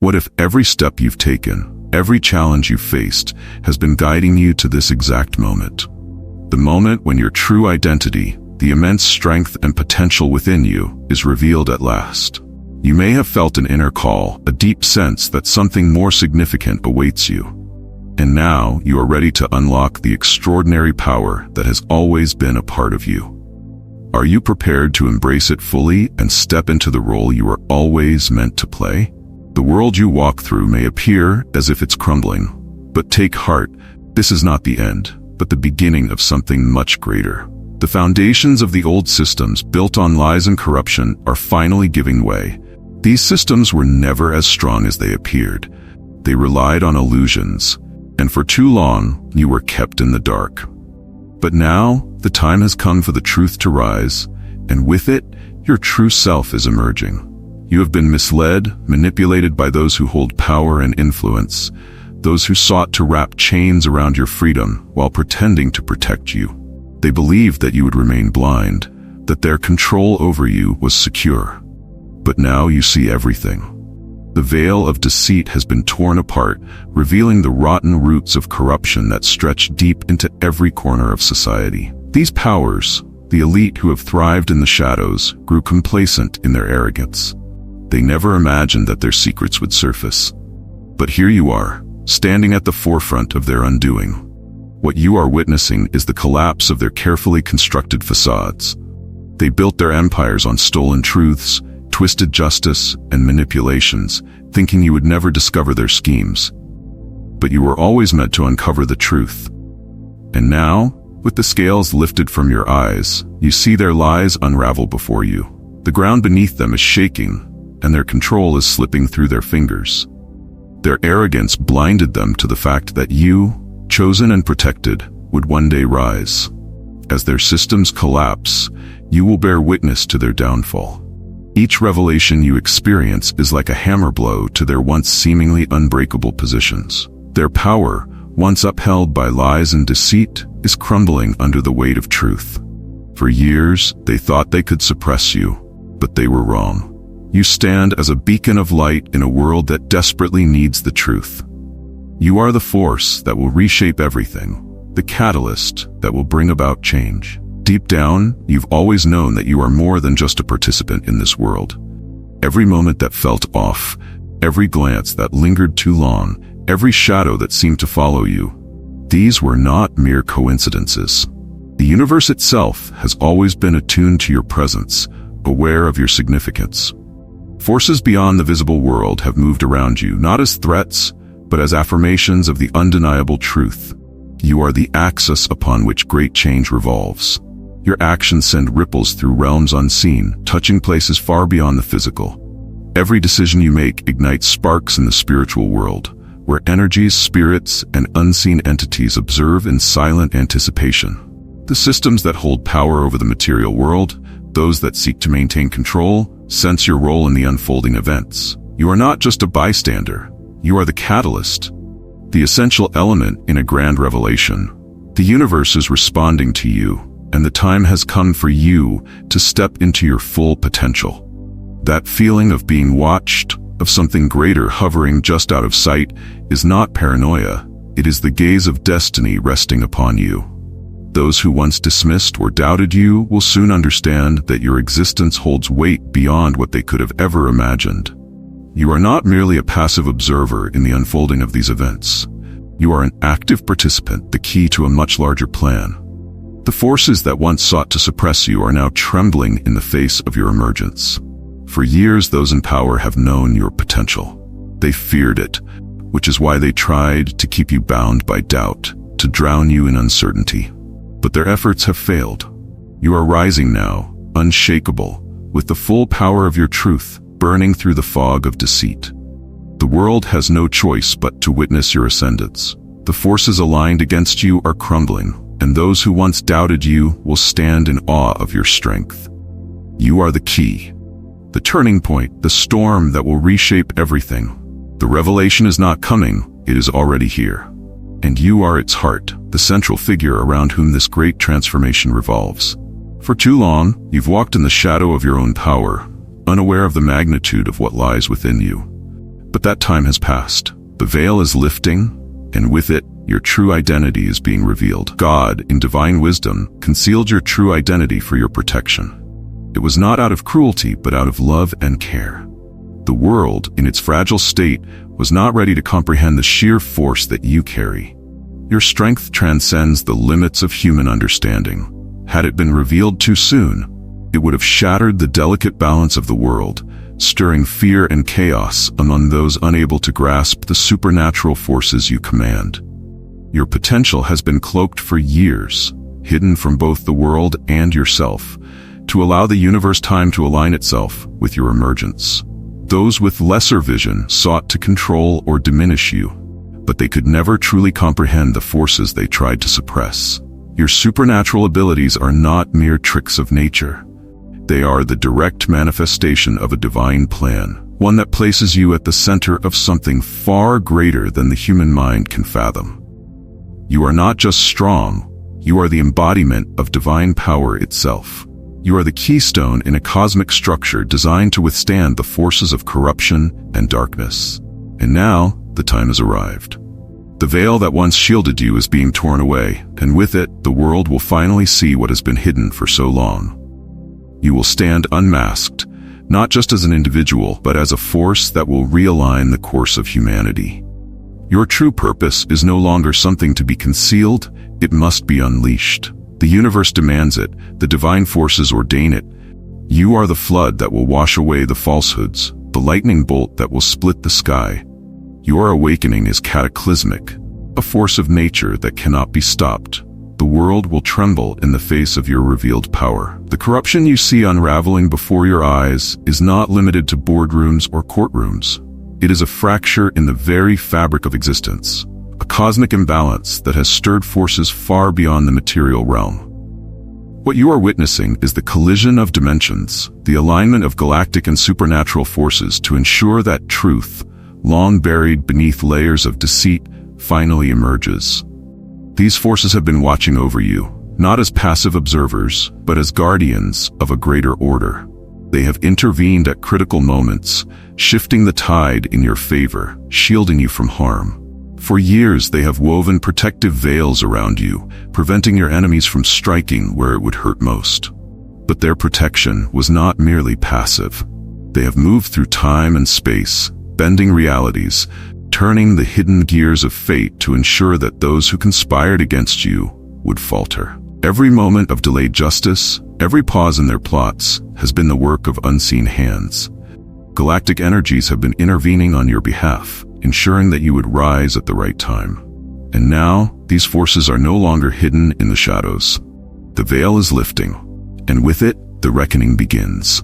What if every step you've taken, every challenge you've faced, has been guiding you to this exact moment? The moment when your true identity, the immense strength and potential within you, is revealed at last. You may have felt an inner call, a deep sense that something more significant awaits you. And now you are ready to unlock the extraordinary power that has always been a part of you. Are you prepared to embrace it fully and step into the role you are always meant to play? The world you walk through may appear as if it's crumbling, but take heart, this is not the end, but the beginning of something much greater. The foundations of the old systems built on lies and corruption are finally giving way. These systems were never as strong as they appeared. They relied on illusions, and for too long, you were kept in the dark. But now, the time has come for the truth to rise, and with it, your true self is emerging. You have been misled, manipulated by those who hold power and influence, those who sought to wrap chains around your freedom while pretending to protect you. They believed that you would remain blind, that their control over you was secure. But now you see everything. The veil of deceit has been torn apart, revealing the rotten roots of corruption that stretch deep into every corner of society. These powers, the elite who have thrived in the shadows, grew complacent in their arrogance. They never imagined that their secrets would surface. But here you are, standing at the forefront of their undoing. What you are witnessing is the collapse of their carefully constructed facades. They built their empires on stolen truths, twisted justice, and manipulations, thinking you would never discover their schemes. But you were always meant to uncover the truth. And now, with the scales lifted from your eyes, you see their lies unravel before you. The ground beneath them is shaking, and their control is slipping through their fingers. Their arrogance blinded them to the fact that you, chosen and protected, would one day rise. As their systems collapse, you will bear witness to their downfall. Each revelation you experience is like a hammer blow to their once seemingly unbreakable positions. Their power, once upheld by lies and deceit, is crumbling under the weight of truth. For years, they thought they could suppress you, but they were wrong. You stand as a beacon of light in a world that desperately needs the truth. You are the force that will reshape everything, the catalyst that will bring about change. Deep down, you've always known that you are more than just a participant in this world. Every moment that felt off, every glance that lingered too long, every shadow that seemed to follow you, these were not mere coincidences. The universe itself has always been attuned to your presence, aware of your significance. Forces beyond the visible world have moved around you, not as threats, but as affirmations of the undeniable truth. You are the axis upon which great change revolves. Your actions send ripples through realms unseen, touching places far beyond the physical. Every decision you make ignites sparks in the spiritual world, where energies, spirits, and unseen entities observe in silent anticipation. The systems that hold power over the material world, those that seek to maintain control, sense your role in the unfolding events. You are not just a bystander, you are the catalyst, the essential element in a grand revelation. The universe is responding to you, and the time has come for you to step into your full potential. That feeling of being watched, of something greater hovering just out of sight, is not paranoia. It is the gaze of destiny resting upon you. Those who once dismissed or doubted you will soon understand that your existence holds weight beyond what they could have ever imagined. You are not merely a passive observer in the unfolding of these events. You are an active participant, the key to a much larger plan. The forces that once sought to suppress you are now trembling in the face of your emergence. For years, those in power have known your potential. They feared it, which is why they tried to keep you bound by doubt, to drown you in uncertainty. But their efforts have failed. You are rising now, unshakable, with the full power of your truth burning through the fog of deceit. The world has no choice but to witness your ascendance. The forces aligned against you are crumbling, and those who once doubted you will stand in awe of your strength. You are the key, the turning point, the storm that will reshape everything. The revelation is not coming, it is already here. And you are its heart, the central figure around whom this great transformation revolves. For too long, you've walked in the shadow of your own power, unaware of the magnitude of what lies within you. But that time has passed. The veil is lifting, and with it, your true identity is being revealed. God, in divine wisdom, concealed your true identity for your protection. It was not out of cruelty, but out of love and care. The world, in its fragile state, was not ready to comprehend the sheer force that you carry. Your strength transcends the limits of human understanding. Had it been revealed too soon, it would have shattered the delicate balance of the world, stirring fear and chaos among those unable to grasp the supernatural forces you command. Your potential has been cloaked for years, hidden from both the world and yourself, to allow the universe time to align itself with your emergence. Those with lesser vision sought to control or diminish you, but they could never truly comprehend the forces they tried to suppress. Your supernatural abilities are not mere tricks of nature. They are the direct manifestation of a divine plan, one that places you at the center of something far greater than the human mind can fathom. You are not just strong, you are the embodiment of divine power itself. You are the keystone in a cosmic structure designed to withstand the forces of corruption and darkness. And now, the time has arrived. The veil that once shielded you is being torn away, and with it, the world will finally see what has been hidden for so long. You will stand unmasked, not just as an individual, but as a force that will realign the course of humanity. Your true purpose is no longer something to be concealed, it must be unleashed. The universe demands it, the divine forces ordain it. You are the flood that will wash away the falsehoods, the lightning bolt that will split the sky. Your awakening is cataclysmic, a force of nature that cannot be stopped. The world will tremble in the face of your revealed power. The corruption you see unraveling before your eyes is not limited to boardrooms or courtrooms. It is a fracture in the very fabric of existence, a cosmic imbalance that has stirred forces far beyond the material realm. What you are witnessing is the collision of dimensions, the alignment of galactic and supernatural forces to ensure that truth, long buried beneath layers of deceit, finally emerges. These forces have been watching over you, not as passive observers, but as guardians of a greater order. They have intervened at critical moments, shifting the tide in your favor, shielding you from harm. For years they have woven protective veils around you, preventing your enemies from striking where it would hurt most. But their protection was not merely passive. They have moved through time and space, bending realities, turning the hidden gears of fate to ensure that those who conspired against you would falter. Every moment of delayed justice, every pause in their plots, has been the work of unseen hands. Galactic energies have been intervening on your behalf, ensuring that you would rise at the right time. And now, these forces are no longer hidden in the shadows. The veil is lifting, and with it, the reckoning begins.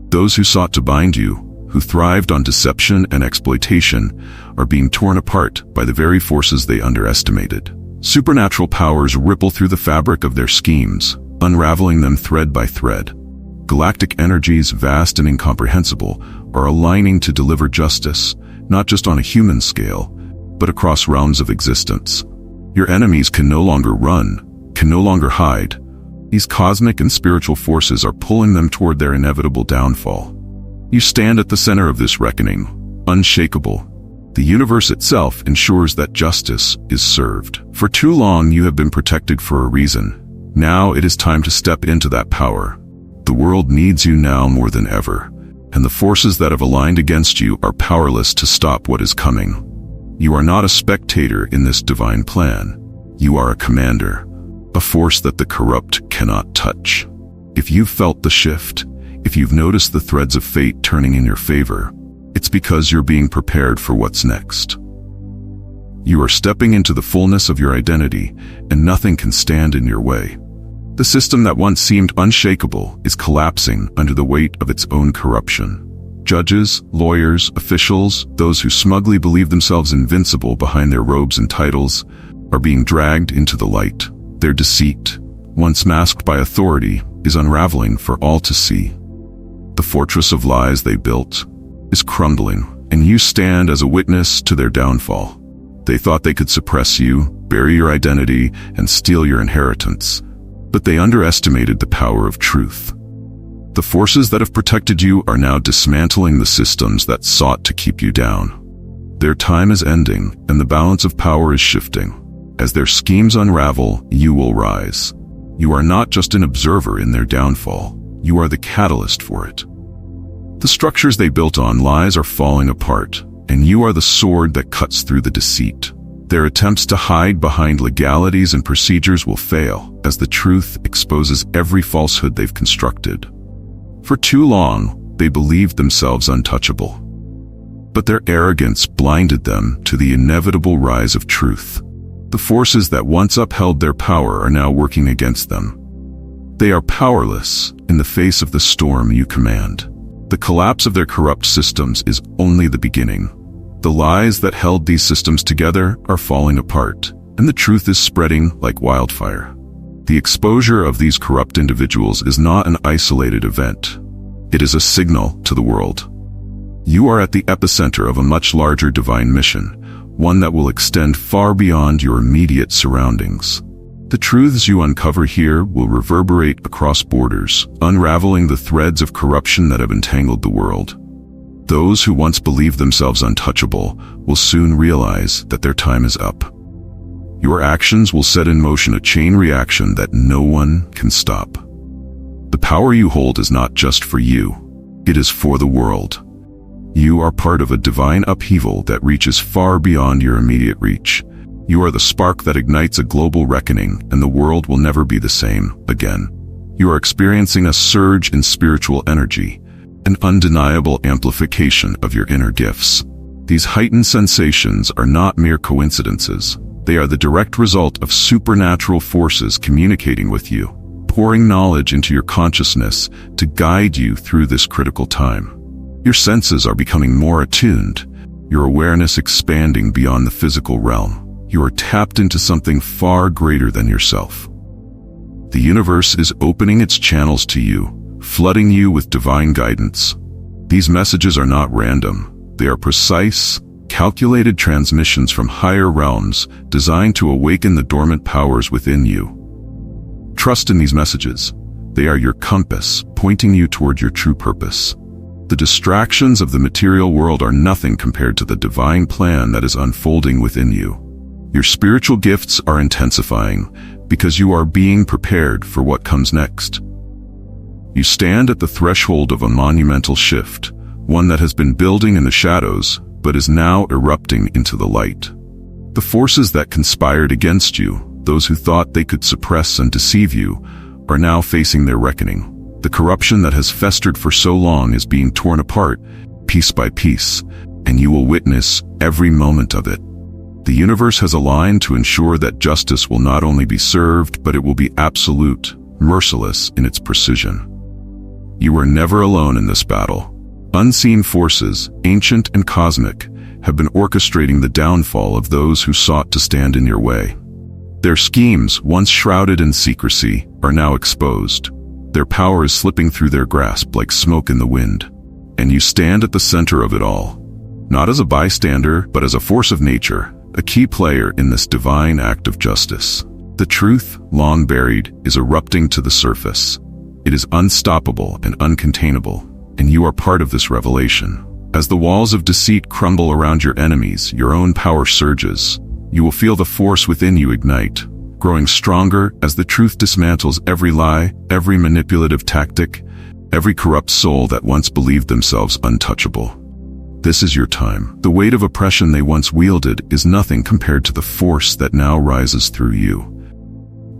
Those who sought to bind you, who thrived on deception and exploitation, are being torn apart by the very forces they underestimated. Supernatural powers ripple through the fabric of their schemes, unraveling them thread by thread. Galactic energies, vast and incomprehensible, are aligning to deliver justice, not just on a human scale, but across realms of existence. Your enemies can no longer run, can no longer hide. These cosmic and spiritual forces are pulling them toward their inevitable downfall. You stand at the center of this reckoning, unshakable. The universe itself ensures that justice is served. For too long you have been protected for a reason. Now it is time to step into that power. The world needs you now more than ever, and the forces that have aligned against you are powerless to stop what is coming. You are not a spectator in this divine plan. You are a commander, a force that the corrupt cannot touch. If you've felt the shift, if you've noticed the threads of fate turning in your favor, it's because you're being prepared for what's next. You are stepping into the fullness of your identity, and nothing can stand in your way. The system that once seemed unshakable is collapsing under the weight of its own corruption. Judges, lawyers, officials, those who smugly believe themselves invincible behind their robes and titles, are being dragged into the light. Their deceit, once masked by authority, is unraveling for all to see. The fortress of lies they built is crumbling, and you stand as a witness to their downfall. They thought they could suppress you, bury your identity, and steal your inheritance. But they underestimated the power of truth. The forces that have protected you are now dismantling the systems that sought to keep you down. Their time is ending, and the balance of power is shifting. As their schemes unravel, you will rise. You are not just an observer in their downfall. You are the catalyst for it. The structures they built on lies are falling apart, and you are the sword that cuts through the deceit. Their attempts to hide behind legalities and procedures will fail, as the truth exposes every falsehood they've constructed. For too long, they believed themselves untouchable. But their arrogance blinded them to the inevitable rise of truth. The forces that once upheld their power are now working against them. They are powerless in the face of the storm you command. The collapse of their corrupt systems is only the beginning. The lies that held these systems together are falling apart, and the truth is spreading like wildfire. The exposure of these corrupt individuals is not an isolated event. It is a signal to the world. You are at the epicenter of a much larger divine mission, one that will extend far beyond your immediate surroundings. The truths you uncover here will reverberate across borders, unraveling the threads of corruption that have entangled the world. Those who once believed themselves untouchable will soon realize that their time is up. Your actions will set in motion a chain reaction that no one can stop. The power you hold is not just for you, it is for the world. You are part of a divine upheaval that reaches far beyond your immediate reach. You are the spark that ignites a global reckoning, and the world will never be the same again. You are experiencing a surge in spiritual energy, an undeniable amplification of your inner gifts. These heightened sensations are not mere coincidences. They are the direct result of supernatural forces communicating with you, pouring knowledge into your consciousness to guide you through this critical time. Your senses are becoming more attuned, your awareness expanding beyond the physical realm. You are tapped into something far greater than yourself. The universe is opening its channels to you, flooding you with divine guidance. These messages are not random. They are precise, calculated transmissions from higher realms designed to awaken the dormant powers within you. Trust in these messages. They are your compass, pointing you toward your true purpose. The distractions of the material world are nothing compared to the divine plan that is unfolding within you. Your spiritual gifts are intensifying because you are being prepared for what comes next. You stand at the threshold of a monumental shift, one that has been building in the shadows but is now erupting into the light. The forces that conspired against you, those who thought they could suppress and deceive you, are now facing their reckoning. The corruption that has festered for so long is being torn apart, piece by piece, and you will witness every moment of it. The universe has aligned to ensure that justice will not only be served, but it will be absolute, merciless in its precision. You are never alone in this battle. Unseen forces, ancient and cosmic, have been orchestrating the downfall of those who sought to stand in your way. Their schemes, once shrouded in secrecy, are now exposed. Their power is slipping through their grasp like smoke in the wind. And you stand at the center of it all. Not as a bystander, but as a force of nature, a key player in this divine act of justice. The truth, long buried, is erupting to the surface. It is unstoppable and uncontainable, and you are part of this revelation. As the walls of deceit crumble around your enemies, your own power surges. You will feel the force within you ignite, growing stronger as the truth dismantles every lie, every manipulative tactic, every corrupt soul that once believed themselves untouchable. This is your time. The weight of oppression they once wielded is nothing compared to the force that now rises through you.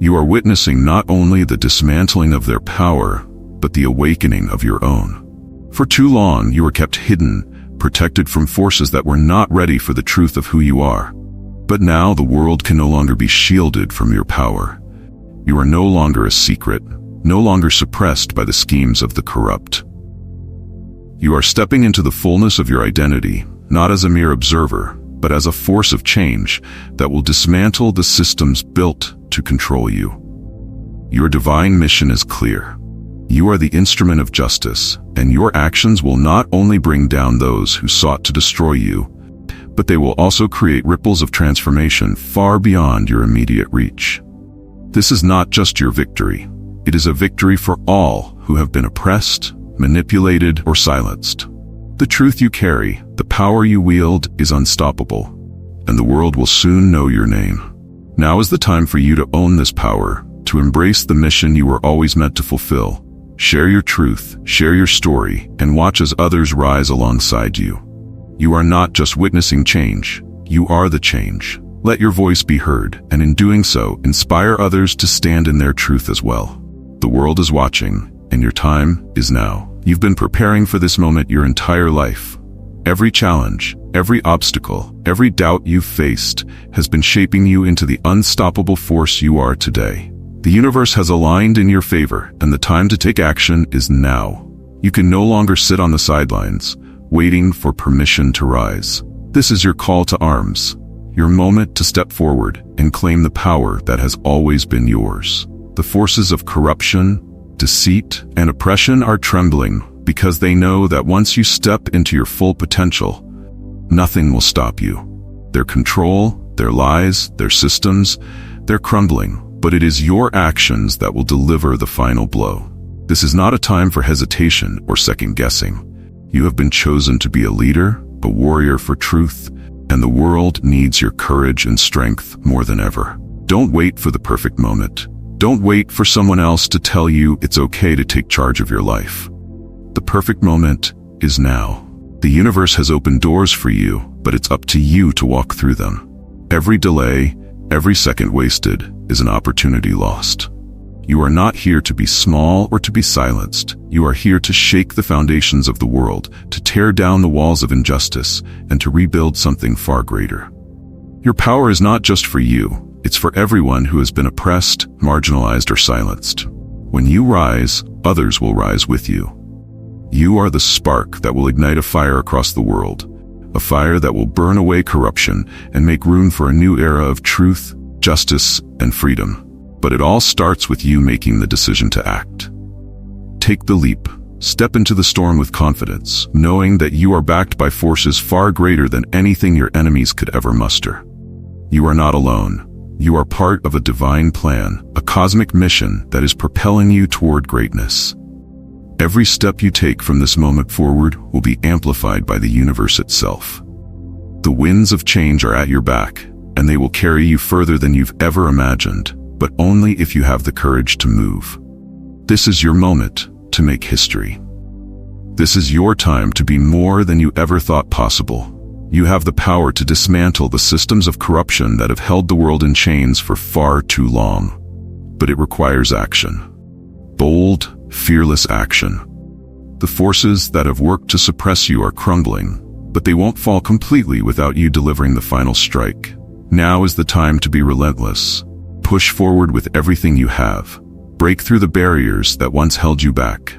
You are witnessing not only the dismantling of their power, but the awakening of your own. For too long, you were kept hidden, protected from forces that were not ready for the truth of who you are. But now the world can no longer be shielded from your power. You are no longer a secret, no longer suppressed by the schemes of the corrupt. You are stepping into the fullness of your identity, not as a mere observer, but as a force of change that will dismantle the systems built to control you. Your divine mission is clear. You are the instrument of justice, and your actions will not only bring down those who sought to destroy you, but they will also create ripples of transformation far beyond your immediate reach. This is not just your victory. It is a victory for all who have been oppressed, manipulated, or silenced. The truth you carry, the power you wield is unstoppable, and the world will soon know your name. Now is the time for you to own this power, to embrace the mission you were always meant to fulfill. Share your truth, share your story, and watch as others rise alongside you. You are not just witnessing change, you are the change. Let your voice be heard, and in doing so, inspire others to stand in their truth as well. The world is watching, and your time is now. You've been preparing for this moment your entire life. Every challenge, every obstacle, every doubt you've faced has been shaping you into the unstoppable force you are today. The universe has aligned in your favor, and the time to take action is now. You can no longer sit on the sidelines, waiting for permission to rise. This is your call to arms, your moment to step forward and claim the power that has always been yours. The forces of corruption, deceit, and oppression are trembling because they know that once you step into your full potential, nothing will stop you. Their control, their lies, their systems, they're crumbling, but it is your actions that will deliver the final blow. This is not a time for hesitation or second guessing. You have been chosen to be a leader, a warrior for truth, and the world needs your courage and strength more than ever. Don't wait for the perfect moment. Don't wait for someone else to tell you it's okay to take charge of your life. The perfect moment is now. The universe has opened doors for you, but it's up to you to walk through them. Every delay, every second wasted is an opportunity lost. You are not here to be small or to be silenced. You are here to shake the foundations of the world, to tear down the walls of injustice, and to rebuild something far greater. Your power is not just for you. It's for everyone who has been oppressed, marginalized, or silenced. When you rise, others will rise with you. You are the spark that will ignite a fire across the world, a fire that will burn away corruption and make room for a new era of truth, justice, and freedom. But it all starts with you making the decision to act. Take the leap. Step into the storm with confidence, knowing that you are backed by forces far greater than anything your enemies could ever muster. You are not alone. You are part of a divine plan, a cosmic mission that is propelling you toward greatness. Every step you take from this moment forward will be amplified by the universe itself. The winds of change are at your back, and they will carry you further than you've ever imagined, but only if you have the courage to move. This is your moment to make history. This is your time to be more than you ever thought possible. You have the power to dismantle the systems of corruption that have held the world in chains for far too long. But it requires action. Bold, fearless action. The forces that have worked to suppress you are crumbling, but they won't fall completely without you delivering the final strike. Now is the time to be relentless. Push forward with everything you have. Break through the barriers that once held you back.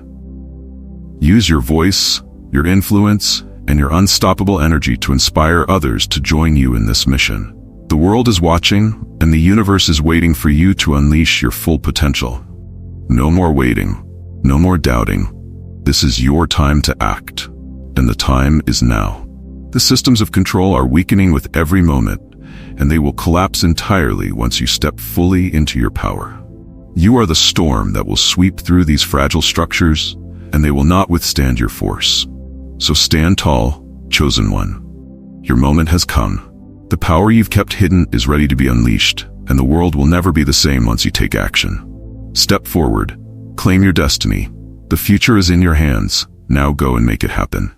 Use your voice, your influence, and your unstoppable energy to inspire others to join you in this mission. The world is watching, and the universe is waiting for you to unleash your full potential. No more waiting, no more doubting. This is your time to act, and the time is now. The systems of control are weakening with every moment, and they will collapse entirely once you step fully into your power. You are the storm that will sweep through these fragile structures, and they will not withstand your force. So stand tall, chosen one. Your moment has come. The power you've kept hidden is ready to be unleashed, and the world will never be the same once you take action. Step forward. Claim your destiny. The future is in your hands. Now go and make it happen.